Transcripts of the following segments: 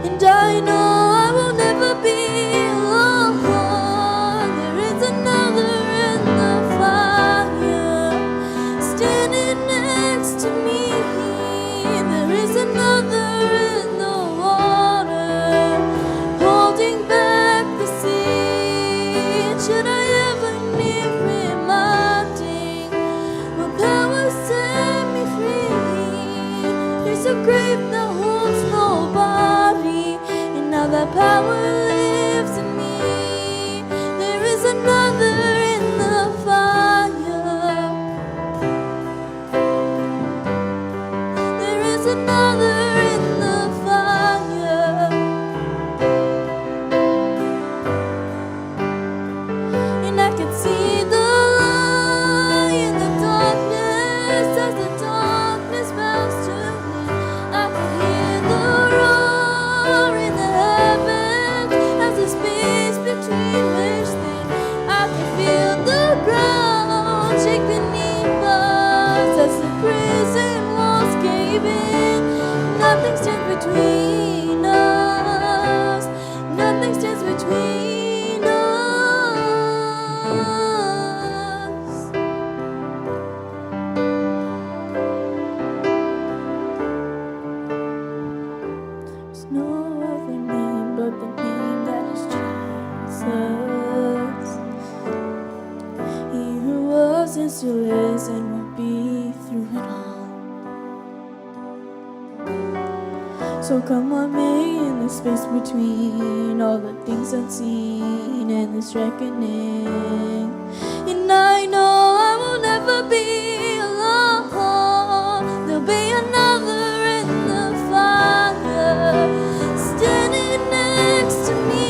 And I know I will never be alone. There is another in the fire, standing next to me. There is another in the water, holding back the sea. Should I ever need reminding, will power set me free? There's a grave that holds nobody, and now that power lives in me. There is another in the fire. There is another in the fire. And I can see the light in the darkness as the darkness bows to me. I can hear the roar in the heavens as the space between which thin. I can feel the ground shake beneath us as the prison walls cave in. Nothing stands between us. Nothing stands between us. There's no other name but the name that is Jesus. He who was and still is and will be through it all. So come on me in the space between all the things unseen and this reckoning. And I know I will never be alone. There'll be another in the fire, standing next to me.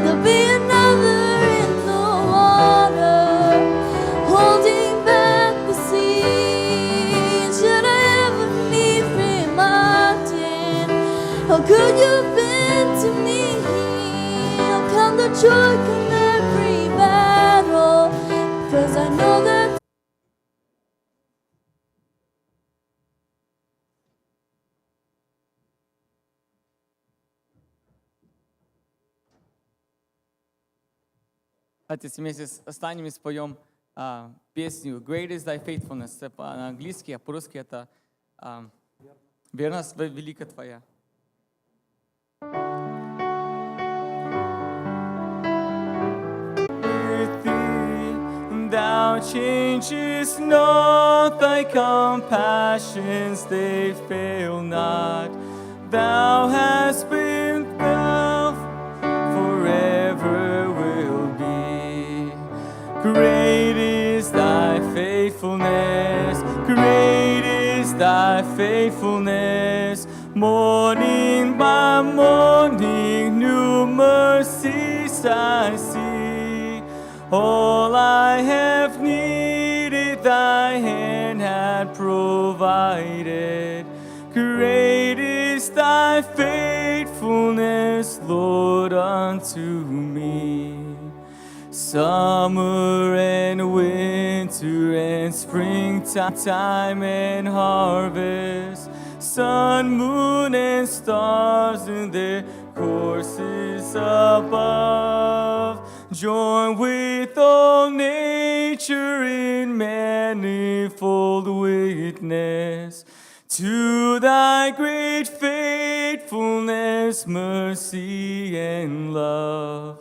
There'll be another in the water, holding back the sea. Should I ever need reminding, how good you've been to me? How come the joy come every battle? 'Cause I know that Давайте вместе с останніми споем песню «Great is thy faithfulness». Це по-англійськи, а по-русски это «Верность велика твоя». With thee, thou changest not, thy compassions they fail not. Thou hast been thou forever will be. Great is thy faithfulness, great is thy faithfulness. Morning by morning, new mercies I see. All I have needed, thy hand had provided. Great is thy faithfulness, Lord, unto me. Summer and winter and springtime and harvest, sun, moon, and stars in their courses above, join with all nature in manifold witness to thy great faithfulness, mercy, and love.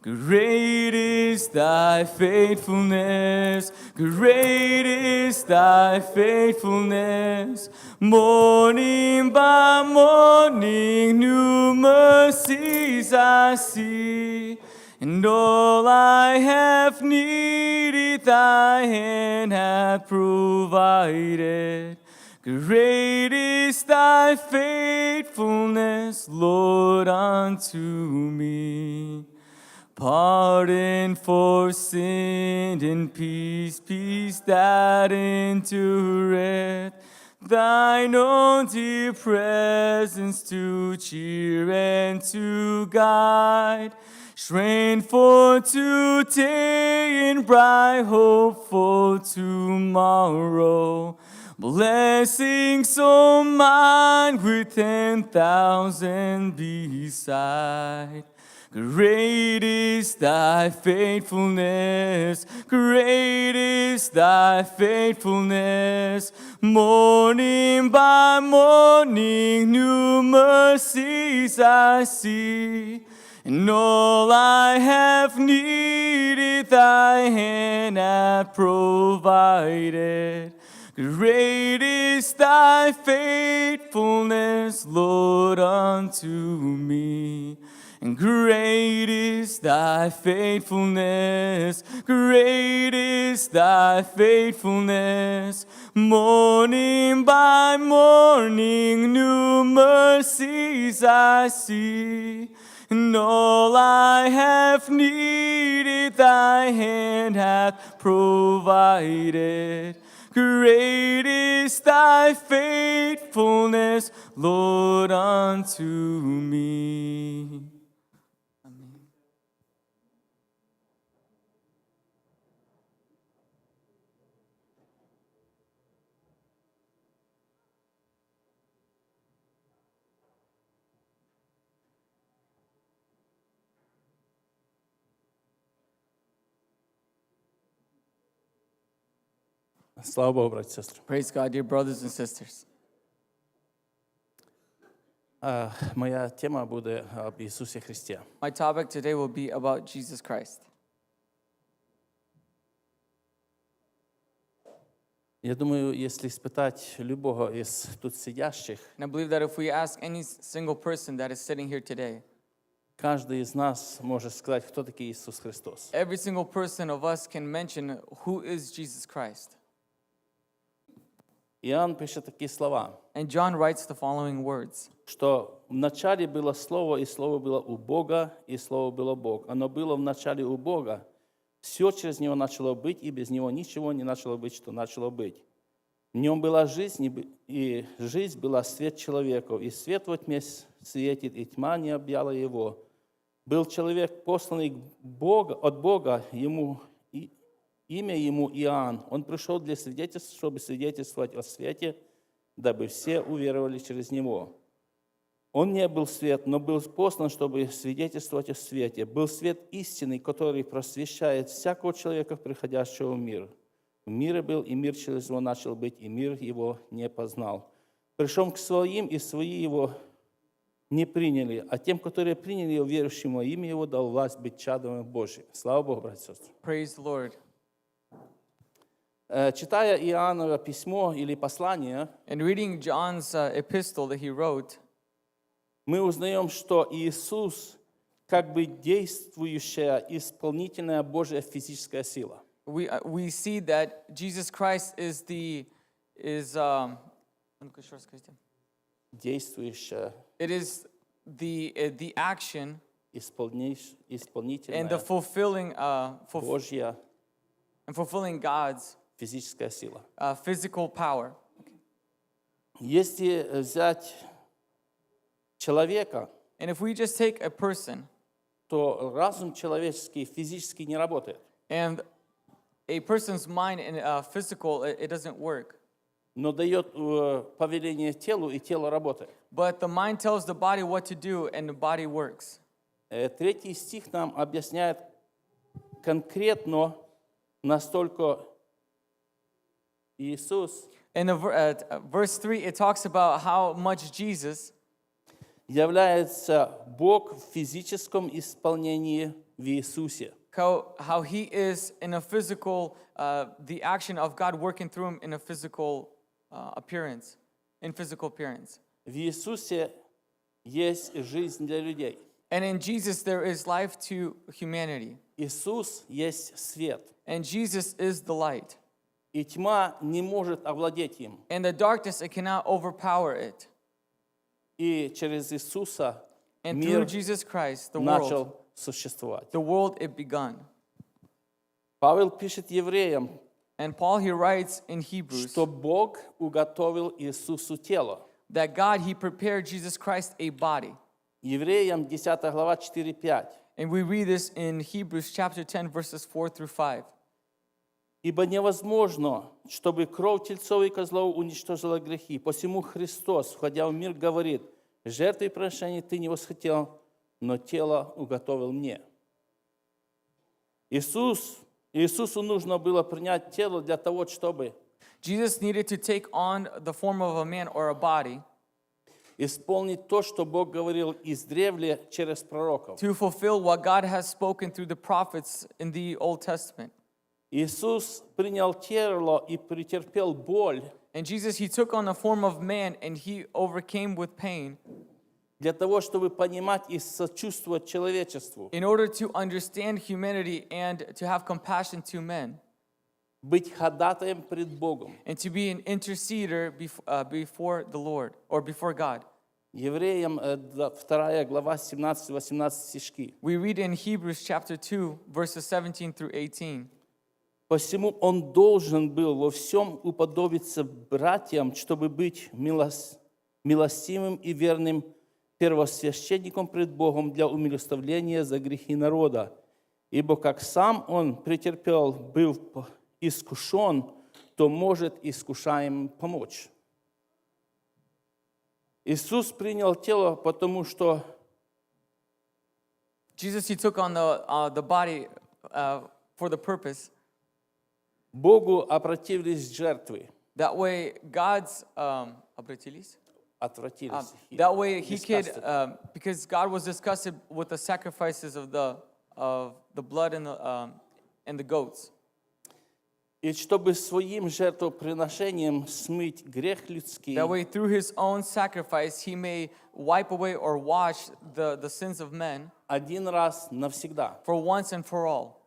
Great is thy faithfulness, great is thy faithfulness. Morning by morning, new mercies I see. And all I have needed, thy hand hath provided. Great is thy faithfulness, Lord, unto me. Pardon for sin and peace, peace that endureth. Thine own dear presence to cheer and to guide. Strength for today and bright hope for tomorrow. Blessings all mine with 10,000 beside. Great is thy faithfulness, great is thy faithfulness. Morning by morning, new mercies I see. And all I have needed, thy hand hath provided. Great is thy faithfulness, Lord, unto me. And great is thy faithfulness, great is thy faithfulness. Morning by morning, new mercies I see. And all I have needed, thy hand hath provided. Great is thy faithfulness, Lord, unto me. Слава Богу, браті і сестри. Praise God, dear brothers and sisters. Моя тема буде об Ісусі Христі. My topic today will be about Jesus Christ. Я думаю, якщо спитати любого із тут сидящих, And I believe that if we ask any single person that is sitting here today, кожен із нас може сказати, хто такий Ісус Христос. every single person of us can mention who is Jesus Christ. Іоанн пише такі слова, And John writes the following words. що в начале было Слово, и Слово было у Бога, и Слово было Бог. Оно было в начале у Бога. Все через Него начало быть, и без Него ничего не начало быть, что начало быть. В Нем была жизнь, и жизнь была свет человеков, и свет во тьме светит, и тьма не объяла Его. Был человек, посланный от Бога, имя Ему Иоанн. Он пришел для свидетельства, чтобы свидетельствовать о свете, дабы все уверовали через Него. Он не был свет, но был послан, чтобы свидетельствовать о свете. Был свет истинный, который просвещает всякого человека, приходящего в мир. В мире был, и мир через Его начал быть, и мир Его не познал. Пришел к своим, и свои Его не приняли, а тем, которые приняли Его, верующим во имя Его, дал власть быть чадом Божьим. Слава Богу, братья и сестры. Praise the Lord. Читая Иоанново письмо или послание, In reading John's epistle that he wrote, мы узнаем, что Иисус как бы действующая, исполнительная Божья физическая сила. we see that Jesus Christ is Действующая, it is the action and исполнительная the fulfilling Божья and fulfilling God's физическая сила. physical power. Если взять человека, And if we just take a person то разум человеческий физически не работает. and a person's mind and physical, it doesn't work. Но дает повеление телу, и тело работает. But the mind tells the body what to do, and the body works. 3 стих нам объясняет конкретно, настолько Иисус In verse 3, it talks about how much Jesus является Бог в физическом исполнении в Иисусе. how he is in a physical, the action of God working through him in a physical appearance, in physical appearance. В Иисусе есть жизнь для людей. And in Jesus, there is life to humanity. Иисус есть свет. And Jesus is the light. И тьма не может овладеть им. And the darkness, it cannot overpower it. И через Иисуса And мир through Jesus Christ, the начал существовать. world, it begun. Павел пишет евреям, And Paul, he writes in Hebrews что Бог уготовил Иисусу тело. that God, he prepared Jesus Christ a body. Евреям 10 глава 4-5. And we read this in Hebrews chapter 10, verses 4 through 5. Ибо невозможно, чтобы кровь тельцов и козлов уничтожила грехи. Посему Христос, входя в мир, говорит: жертвы и приношения ты не восхотел, но тело уготовил мне. Иисусу нужно было принять тело для того, чтобы Jesus needed to take on the form of a man or a body исполнить то, что Бог говорил издревле через пророков. to fulfill what God has spoken through the prophets in the Old Testament. Иисус принял тело и претерпел боль And Jesus, he took on the form of man and he overcame with pain для того, чтобы понимать и сочувствовать человечеству, in order to understand humanity and to have compassion to men быть ходатаем пред Богом. and to be an interceder before the Lord or before God. Евреям 2 глава 17-18 стишки. We read in Hebrews chapter 2, verses 17 through 18. Посему он должен был во всем уподобиться братьям, чтобы быть милостивым и верным первосвященником пред Богом для умилостивления за грехи народа. Ибо как сам он претерпел, был искушен, то может искушаемым помочь. Иисус принял тело, потому что Jesus, he took on the body for the purpose. Богу опротивились жертвы. That way, God's обратились? Отвратились. That way, he could, Disgusted. because God was disgusted with the sacrifices of the blood and the goats. И чтобы своим жертвоприношением смыть грех людский, That way, through his own sacrifice, he may wipe away or wash the sins of men один раз навсегда. for once and for all.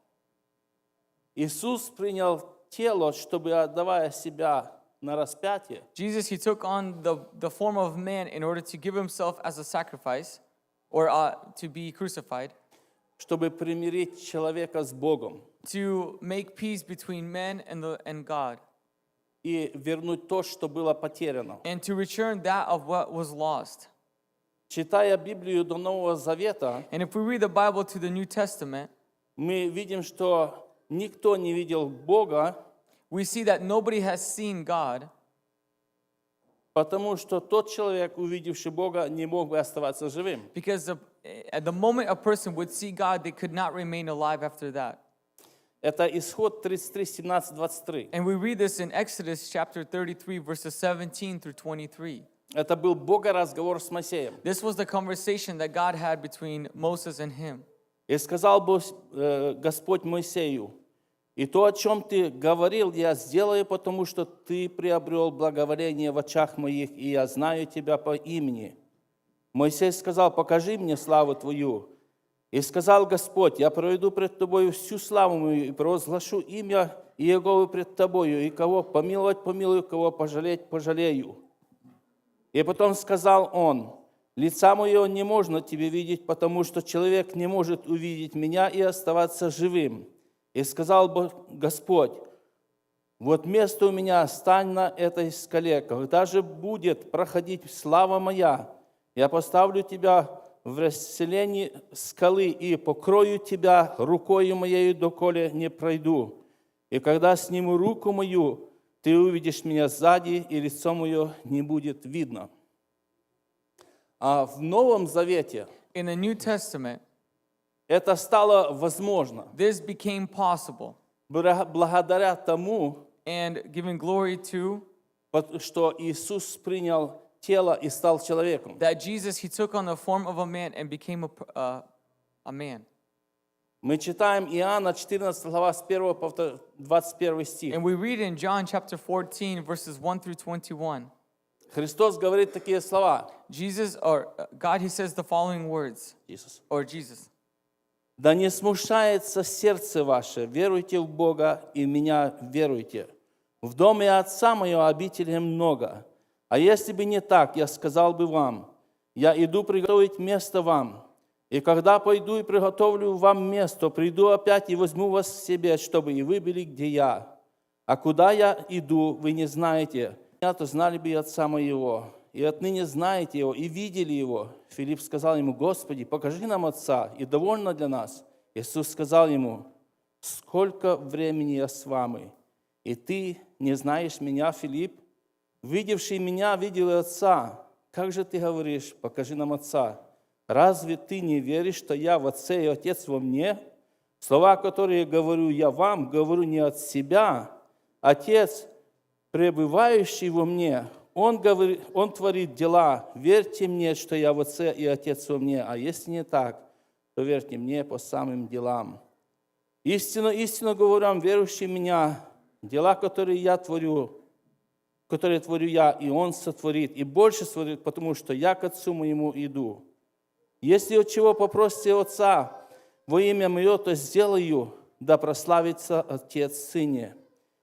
Иисус принял тело, чтобы, отдавая себя на распятие, Jesus, he took on the form of man in order to give himself as a sacrifice or to be crucified, чтобы примирить человека с Богом to make peace between men and God, и вернуть то, что было потеряно. and to return that of what was lost. Читая Библию до Нового Завета, And if we read the Bible to the New Testament, мы видим, что никто не видел Бога, we see that nobody has seen God потому что тот человек, увидевший Бога, не мог бы оставаться живым. because at the moment a person would see God, they could not remain alive after that. Это Исход 33, 17, 23. And we read this in Exodus chapter 33, verses 17 through 23. Это был Бога-разговор с Моисеем. This was the conversation that God had between Moses and him. И сказал Господь Моисею: «И то, о чем ты говорил, я сделаю, потому что ты приобрел благоволение в очах моих, и я знаю тебя по имени». Моисей сказал: «Покажи мне славу твою». И сказал Господь: «Я проведу пред тобою всю славу мою, и провозглашу имя Иеговы пред тобою, и кого помиловать помилую, кого пожалеть пожалею». И потом сказал он: «Лица моего не можно тебе видеть, потому что человек не может увидеть меня и оставаться живым». И сказал Господь: «Вот место у меня, стань на этой скале. Когда же будет проходить слава моя, я поставлю тебя в расселении скалы и покрою тебя рукою моею, доколе не пройду. И когда сниму руку мою, ты увидишь меня сзади, и лицо мое не будет видно». А в Новом Завете In the New Testament, это стало возможно this became possible. благодаря тому, And giving glory to что Иисус принял тело и стал человеком. that Jesus, he took on the form of a man and became a man. Мы читаем Иоанна 14 глава с 1 по 21 стих. And we read in John chapter 14, verses 1 through 21. Христос говорит такие слова. Jesus, or God, he says the following words, Иисус. or Jesus. «Да не смущается сердце ваше, веруйте в Бога и в меня веруйте. В доме Отца моего обителей много. А если бы не так, я сказал бы вам: я иду приготовить место вам. И когда пойду и приготовлю вам место, приду опять и возьму вас к себе, чтобы и вы были, где я. А куда я иду, вы не знаете. Я-то знали бы и Отца моего, и отныне знаете его, и видели его». Филипп сказал ему: «Господи, покажи нам Отца, и довольно для нас». Иисус сказал ему: «Сколько времени я с вами, И ты не знаешь меня, Филипп? Видевший меня, видел и Отца. Как же ты говоришь, покажи нам Отца? Разве ты не веришь, что я в Отце и Отец во мне? Слова, которые говорю я вам, говорю не от себя. Отец, пребывающий во мне, Он творит дела. Верьте мне, что я в Отце и Отец во мне. А если не так, то верьте мне по самым делам. Истинно, истинно говорю вам, верующий в меня, дела, которые творю я, и Он сотворит, и больше сотворит, потому что я к Отцу моему иду. Если от чего попросите Отца во имя Мое, то сделаю, да прославится Отец в Сыне.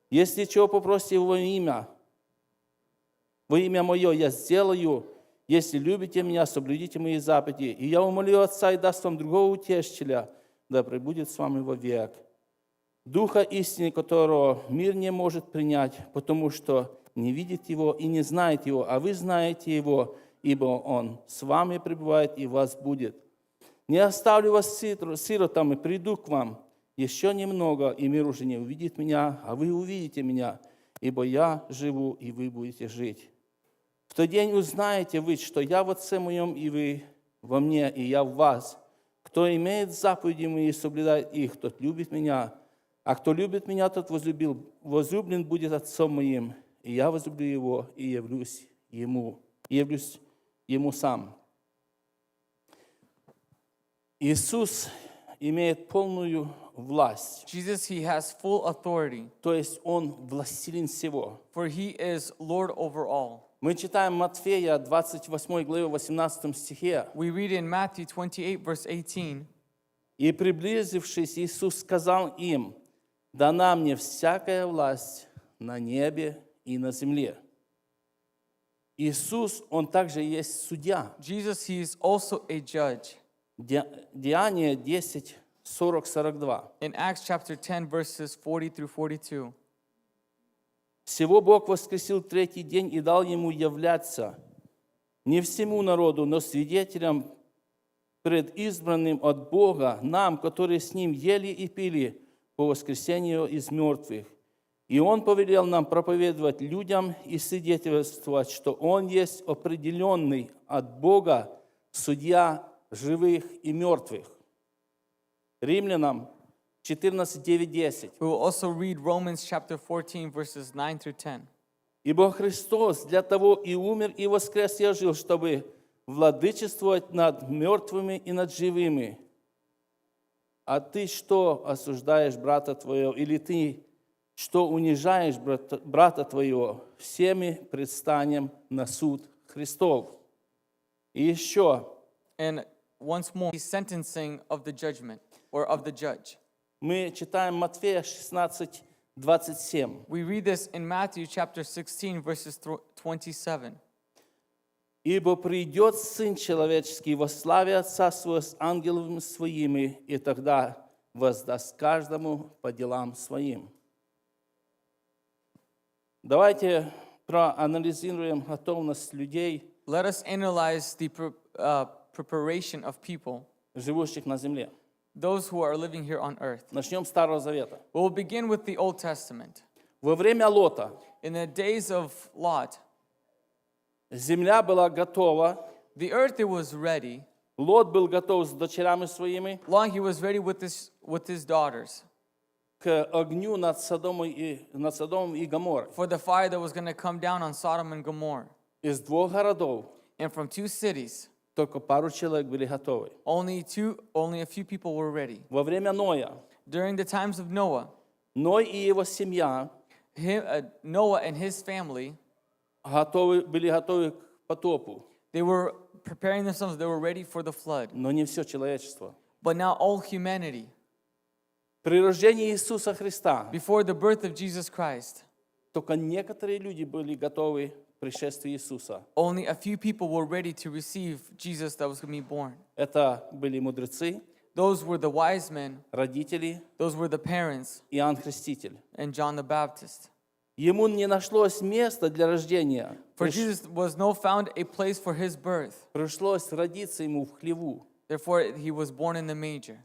Если чего попросите во имя Мое, я сделаю. Если любите Меня, соблюдите Мои заповеди. И я умолю Отца и даст вам другого утешителя, да пребудет с вами вовек. Духа истины, которого мир не может принять, потому что не видит Его и не знает Его, а вы знаете Его, ибо Он с вами пребывает и вас будет. Не оставлю вас сиротам и приду к вам. Еще немного, и мир уже не увидит Меня, а вы увидите Меня, ибо я живу, и вы будете жить. В тот день узнаете вы, что я в Отце Моем, и вы во мне, и я в вас. Кто имеет заповеди Мои и соблюдает их, тот любит Меня. А кто любит Меня, тот возлюблен будет Отцом Моим. И я возлюблю Его, и явлюсь Ему сам. Иисус имеет полную власть. Jesus, he has full authority, То есть Он властелин всего. for he is Lord over all. Мы читаем Матфея 28 главе 18 стихе. We read in Matthew 28, verse 18, «И приблизившись, Иисус сказал им, дана мне всякая власть на небе и на земле». Иисус, Он также есть судья. Jesus, he is also a judge. Деяние 10, 40, 42. In Acts chapter 10, verses 40 through 42, «Всего Бог воскресил третий день и дал Ему являться не всему народу, но свидетелям пред избранным от Бога, нам, которые с Ним ели и пили по воскресению из мертвых. И Он повелел нам проповедовать людям и свидетельствовать, что Он есть определенный от Бога судья живых и мертвых». Римлянам 14, 9, 10. we will also read Romans chapter 14, verses 9 through 10. «Ибо Христос для того и умер, и воскрес, и ожил, чтобы владычествовать над мертвыми и над живыми. А ты что осуждаешь брата твоего, или ты что унижаешь брата твоего, всеми предстанем на суд Христов». И еще And once more, he's sentencing of the judgment, or of the judge. мы читаем Матфея 16, 27. We read this in Matthew chapter 16, verses 27. «Ибо придет Сын Человеческий во славе Отца Своего с ангелами Своими, и тогда воздаст каждому по делам своим». Давайте проанализируем готовность людей, Let us analyze the preparation of people, живущих на земле. those who are living here on earth. Начнем с Старого Завета. We'll begin with the Old Testament. Во время Лота In the days of Lot, земля была готова, the earth it was ready. Лот был готов с дочерями своими Lot, he was ready with his daughters к огню над Содомом и Гоморрой. for the fire that was going to come down on Sodom and Gomorrah. Из двух городов And from two cities, только пару человек были готовы. only a few people were ready. Во время Ноя During the times of Noah, Ной и его семья Noah and his family, были готовы к потопу, they were preparing themselves, they were ready for the flood. но не все человечество. But now all humanity, При рождении Иисуса Христа before the birth of Jesus Christ, только некоторые люди были готовы к пришествию Иисуса. only a few people were ready to receive Jesus that was going to be born. Это были мудрецы, Those were the wise men, родители, those were the parents, Иоанн Креститель. and John the Baptist. Ему не нашлось места для рождения. For Jesus was no found a place for his birth. Пришлось родиться ему в хлеву. Therefore, he was born in the manger.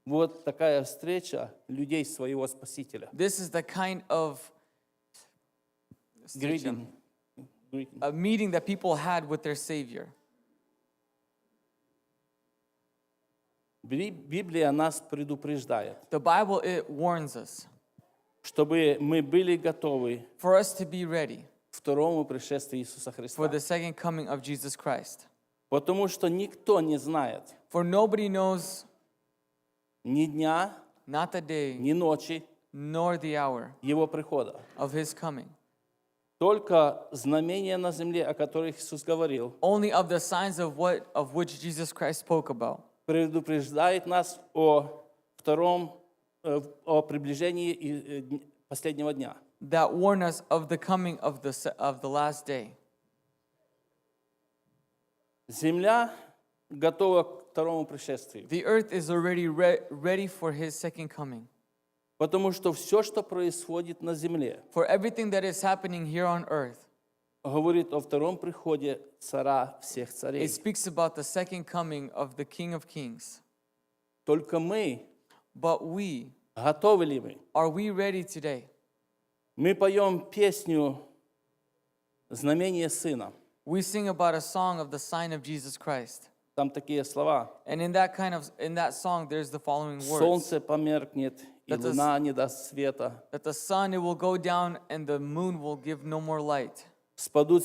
Вот такая встреча людей своего Спасителя. This is the kind of Greeting. a meeting that people had with their Savior. Библия нас предупреждает, The Bible, it warns us чтобы мы были готовы for us to be ready к второму пришествию Иисуса for Христа. the second coming of Jesus Christ. Потому что никто не знает For nobody knows ни дня, not the day ни ночи nor the hour Его прихода. of His coming. Только знамения на земле, о которых Иисус говорил, Only of the signs of which Jesus Christ spoke about. предупреждает нас о приближении последнего дня. That warn us of the coming of the last day. Земля готова к второму пришествию, The earth is already ready for His second coming. потому что все, что происходит на земле, For everything that is happening here on earth, говорит о втором приходе царя всех царей. it speaks about the second coming of the King of Kings. Только мы, But we, готовы ли мы? are we ready today? Мы поем песню «Знамение Сына». We sing about a song of the sign of Jesus Christ. Там такие слова. And in that song, there's the following words. Солнце померкнет, и That the- луна не даст света. That the sun, it will go down and the moon will give no more light. Спадут